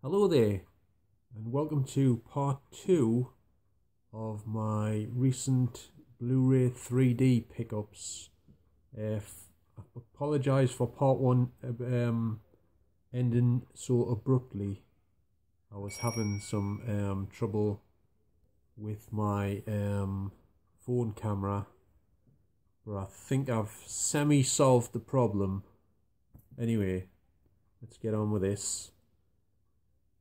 Hello there, and welcome to part 2 of my recent Blu Ray 3D pickups. I apologise for part 1 ending so abruptly. I was having some trouble with my phone camera, but I think I've semi-solved the problem. Anyway, let's get on with this.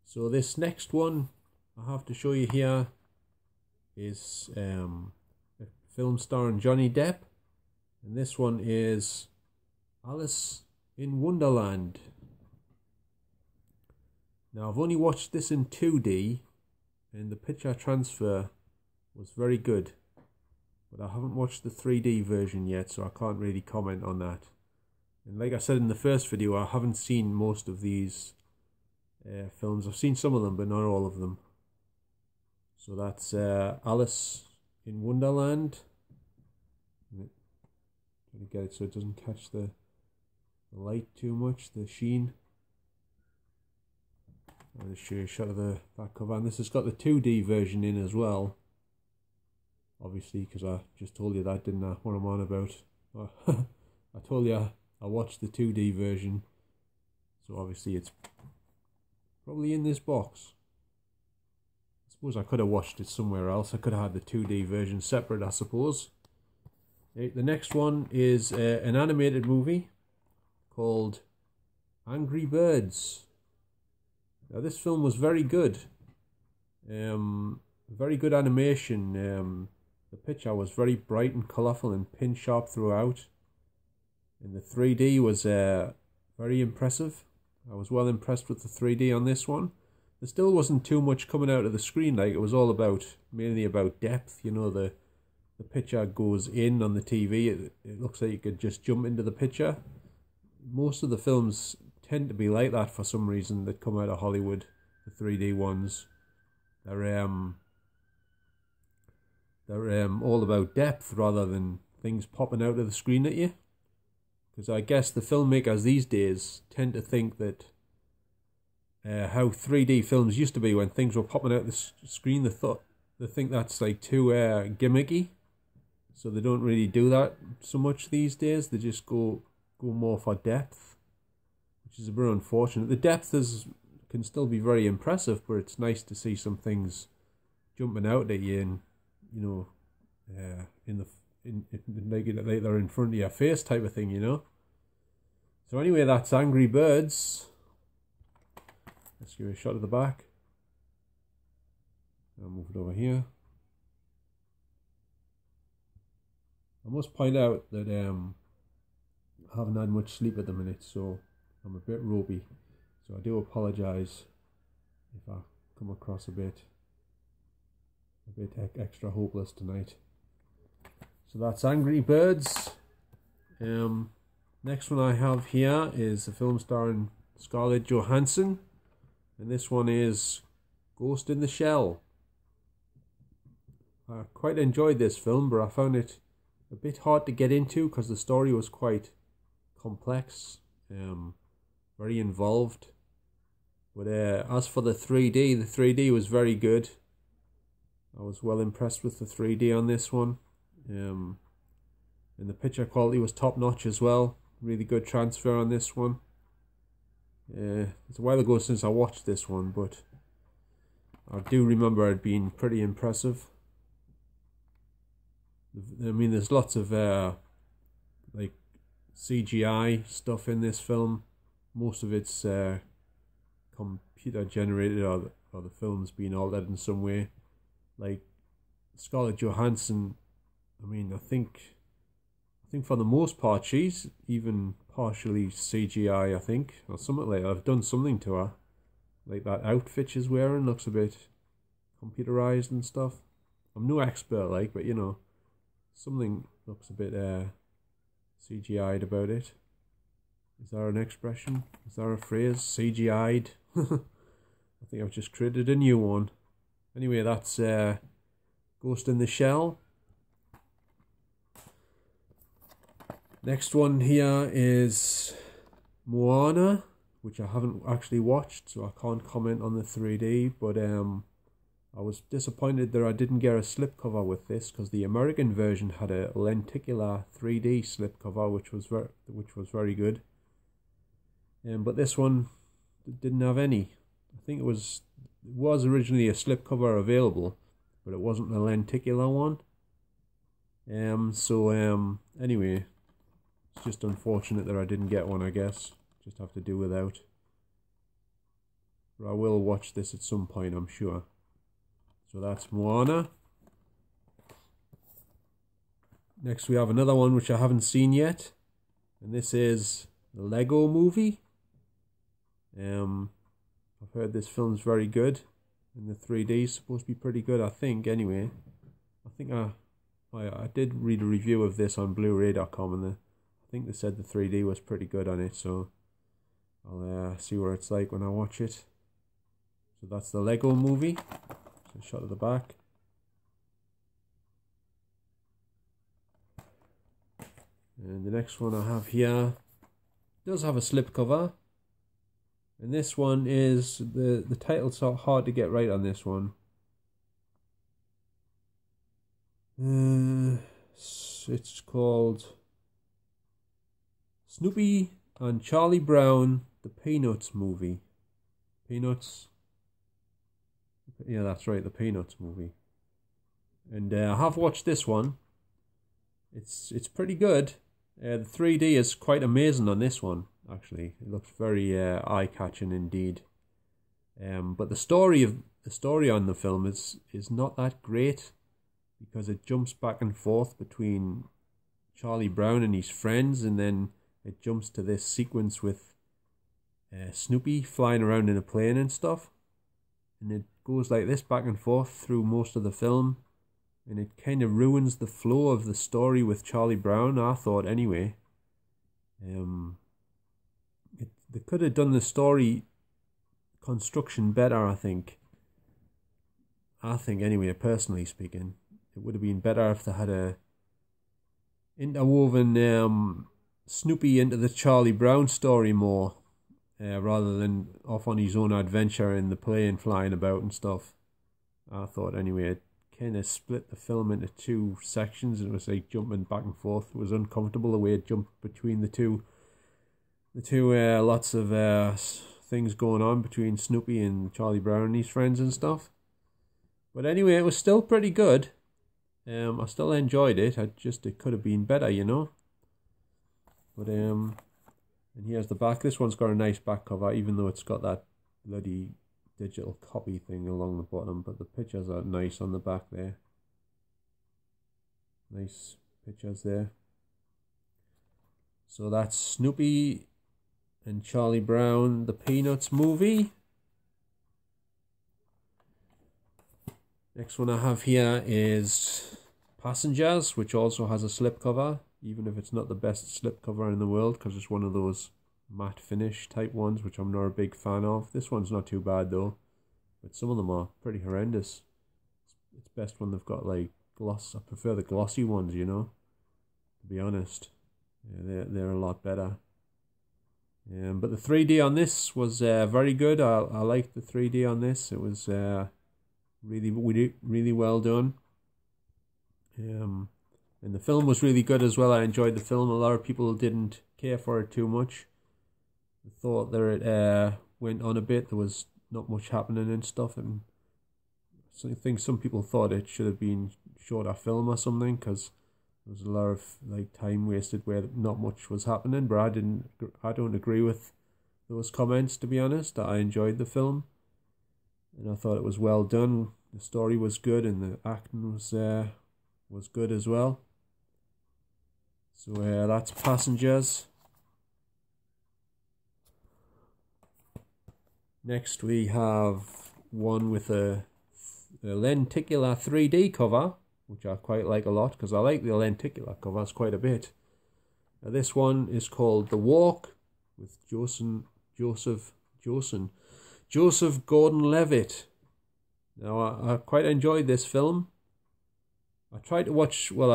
So this next one I have to show you here is a film starring Johnny Depp, and this one is Alice in Wonderland. Now I've only watched this in 2D and the picture transfer was very good, but I haven't watched the 3D version yet, so I can't really comment on that. And like I said in the first video, I haven't seen most of these films. I've seen some of them, but not all of them. So that's Alice in Wonderland. Trying to get it so it doesn't catch the light too much, the sheen. I'll just show you a shot of the back cover, and this has got the 2D version in as well. Obviously, because I just told you that, didn't I? What I'm on about. I told you I watched the 2D version, so obviously it's probably in this box. I suppose I could have watched it somewhere else. I could have had the 2D version separate, I suppose. The next one is an animated movie called Angry Birds. Now this film was very good. Very good animation. The picture was very bright and colourful and pin sharp throughout. And the 3D was very impressive. I was well impressed with the 3D on this one. There still wasn't too much coming out of the screen. Like, it was all mainly about depth. You know, the picture goes in on the TV. It looks like you could just jump into the picture. Most of the films tend to be like that for some reason that come out of Hollywood. The 3D ones, they're all about depth rather than things popping out of the screen at you. Because I guess the filmmakers these days tend to think that how 3D films used to be when things were popping out the screen, they think that's like too gimmicky, so they don't really do that so much these days. They just go more for depth, which is a bit unfortunate. The depth can still be very impressive, but it's nice to see some things jumping out at you, and you know, like they're in front of your face type of thing, you know. So anyway, that's Angry Birds. Let's give it a shot of the back. I'll move it over here. I must point out that I haven't had much sleep at the minute, so I'm a bit ropey. So I do apologise if I come across a bit extra hopeless tonight. So that's Angry Birds. Next one I have here is a film starring Scarlett Johansson, and this one is Ghost in the Shell. I quite enjoyed this film, but I found it a bit hard to get into because the story was quite complex, very involved. But as for the 3D was very good. I was well impressed with the 3D on this one. And the picture quality was top notch as well. Really good transfer on this one. It's a while ago since I watched this one, but I do remember it being pretty impressive. I mean, there's lots of like CGI stuff in this film. Most of it's computer generated, or the film's been altered in some way. Like Scarlett Johansson, I mean, I think for the most part she's even partially CGI, I think, or something like that. I've done something to her, like that outfit she's wearing looks a bit computerized and stuff. I'm no expert, like, but you know, something looks a bit CGI'd about it. Is there an expression? Is there a phrase? CGI'd? I think I've just created a new one. Anyway, that's Ghost in the Shell. Next one here is Moana, which I haven't actually watched, so I can't comment on the 3D. But I was disappointed that I didn't get a slipcover with this, because the American version had a lenticular 3D slipcover, which was very good. But this one didn't have any. I think it was originally a slipcover available, but it wasn't a lenticular one. Anyway, it's just unfortunate that I didn't get one, I guess. Just have to do without. But I will watch this at some point, I'm sure. So that's Moana. Next we have another one which I haven't seen yet, and this is the Lego Movie. I've heard this film's very good, and the 3D is supposed to be pretty good, I think, anyway. I think I did read a review of this on Blu-ray.com, and I think they said the 3D was pretty good on it, so I'll see what it's like when I watch it. So that's the Lego Movie. So a shot of the back. And the next one I have here does have a slipcover. And this one is, the title's so hard to get right on this one. It's called Snoopy and Charlie Brown, the Peanuts Movie. Peanuts? Yeah, that's right, the Peanuts Movie. And I have watched this one. It's pretty good. The 3D is quite amazing on this one, actually. It looks very eye-catching indeed. But the story on the film is not that great, because it jumps back and forth between Charlie Brown and his friends, and then it jumps to this sequence with Snoopy flying around in a plane and stuff. And it goes like this back and forth through most of the film, and it kind of ruins the flow of the story with Charlie Brown, I thought, anyway. They could have done the story construction better, I think. Anyway, personally speaking. It would have been better if they had a interwoven Snoopy into the Charlie Brown story more, rather than off on his own adventure in the plane flying about and stuff. I thought, anyway. It kind of split the film into two sections. It was like jumping back and forth. It was uncomfortable the way it jumped between the two lots of things going on between Snoopy and Charlie Brown and his friends and stuff. But anyway, it was still pretty good. I still enjoyed it. It could have been better, you know. But and here's the back. This one's got a nice back cover, even though it's got that bloody digital copy thing along the bottom. But the pictures are nice on the back there. Nice pictures there. So that's Snoopy and Charlie Brown, the Peanuts Movie. Next one I have here is Passengers, which also has a slipcover, even if it's not the best slipcover in the world, because it's one of those matte finish type ones, which I'm not a big fan of. This one's not too bad though, but some of them are pretty horrendous. It's best when they've got like gloss. I prefer the glossy ones, you know, to be honest. Yeah, they're a lot better. But the 3D on this was very good. I liked the 3D on this. It was really well done. And the film was really good as well. I enjoyed the film. A lot of people didn't care for it too much. They thought that it went on a bit. There was not much happening and stuff, and so I think some people thought it should have been shorter film or something, because there was a lot of like time wasted where not much was happening. But I don't agree with those comments, to be honest. I enjoyed the film, and I thought it was well done. The story was good, and the acting was good as well. So that's Passengers. Next we have one with a lenticular 3D cover, which I quite like a lot, because I like the lenticular covers quite a bit. This one is called The Walk, with Joseph Gordon-Levitt. Now I quite enjoyed this film. I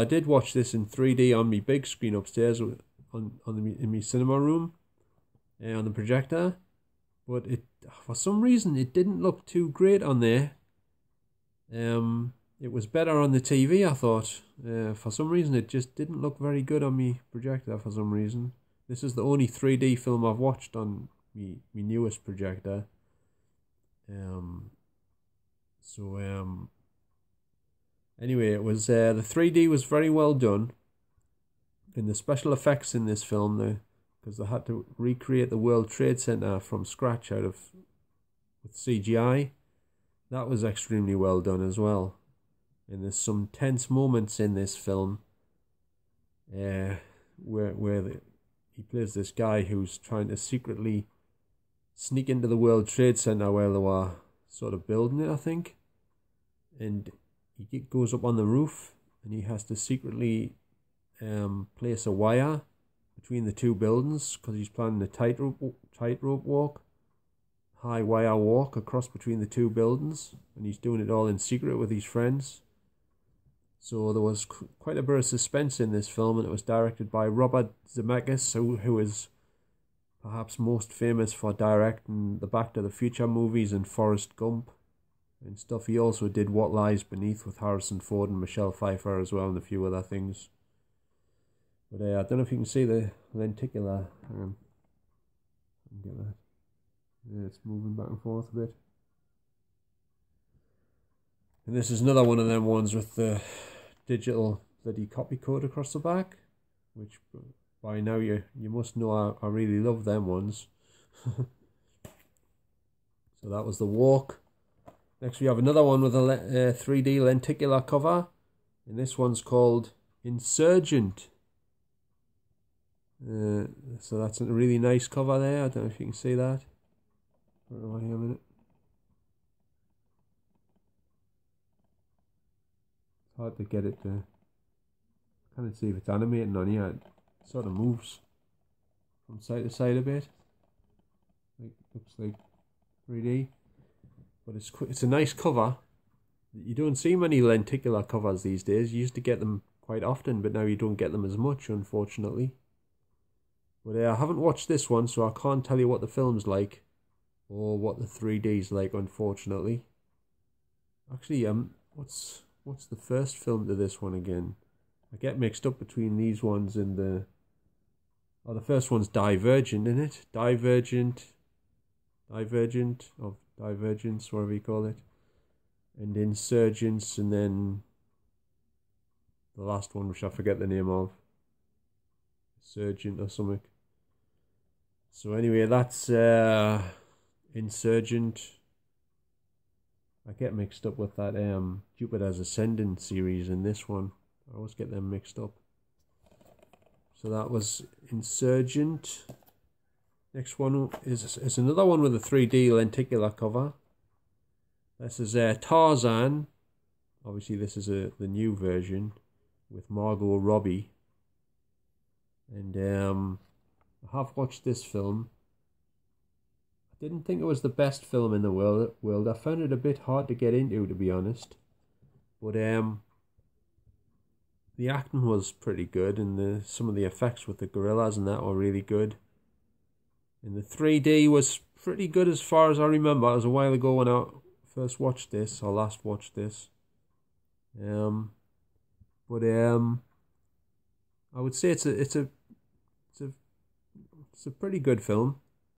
did watch this in 3D on my big screen upstairs in my cinema room, on the projector. but it, for some reason, it didn't look too great on there. It was better on the TV, I thought. For some reason, it just didn't look very good on me projector. For some reason, this is the only 3D film I've watched on me newest projector. Anyway, it was the 3D was very well done, and the special effects in this film, because they had to recreate the World Trade Center from scratch with CGI. That was extremely well done as well. And there's some tense moments in this film, where he plays this guy who's trying to secretly sneak into the World Trade Center where they were sort of building it, I think. And he goes up on the roof, and he has to secretly place a wire between the two buildings, because he's planning a tightrope walk, high wire walk across between the two buildings, and he's doing it all in secret with his friends. So there was quite a bit of suspense in this film, and it was directed by Robert Zemeckis, who is perhaps most famous for directing the Back to the Future movies and Forrest Gump and stuff. He also did What Lies Beneath with Harrison Ford and Michelle Pfeiffer as well, and a few other things. But I don't know if you can see the lenticular. Get that. Yeah, it's moving back and forth a bit. And this is another one of them ones with the digital bloody copy code across the back, which by now you must know I really love them ones. So that was The Walk. Next we have another one with a 3D lenticular cover, and this one's called Insurgent. So that's a really nice cover there. I don't know if you can see that. Right here a minute. It's hard to get it to. I can't see if it's animating on here. It sort of moves from side to side a bit. Looks like 3D, but it's a nice cover. You don't see many lenticular covers these days. You used to get them quite often, but now you don't get them as much, unfortunately. But I haven't watched this one, so I can't tell you what the film's like or what the 3D's like, unfortunately. Actually, what's the first film to this one again? I get mixed up between these ones and the first one's Divergent, isn't it? Divergent, or Divergence, whatever you call it. And Insurgents, and then the last one, which I forget the name of. Insurgent or something. So anyway, that's Insurgent. I get mixed up with that Jupiter's Ascending series in this one. I always get them mixed up. So that was Insurgent. Next one is another one with a 3D lenticular cover. This is Tarzan. Obviously this is the new version with Margot Robbie. And I have watched this film. I didn't think it was the best film in the world. I found it a bit hard to get into, to be honest. But the acting was pretty good, and some of the effects with the gorillas and that were really good. And the 3D was pretty good as far as I remember. It was a while ago when I first watched this, or last watched this. But I would say it's a pretty good film.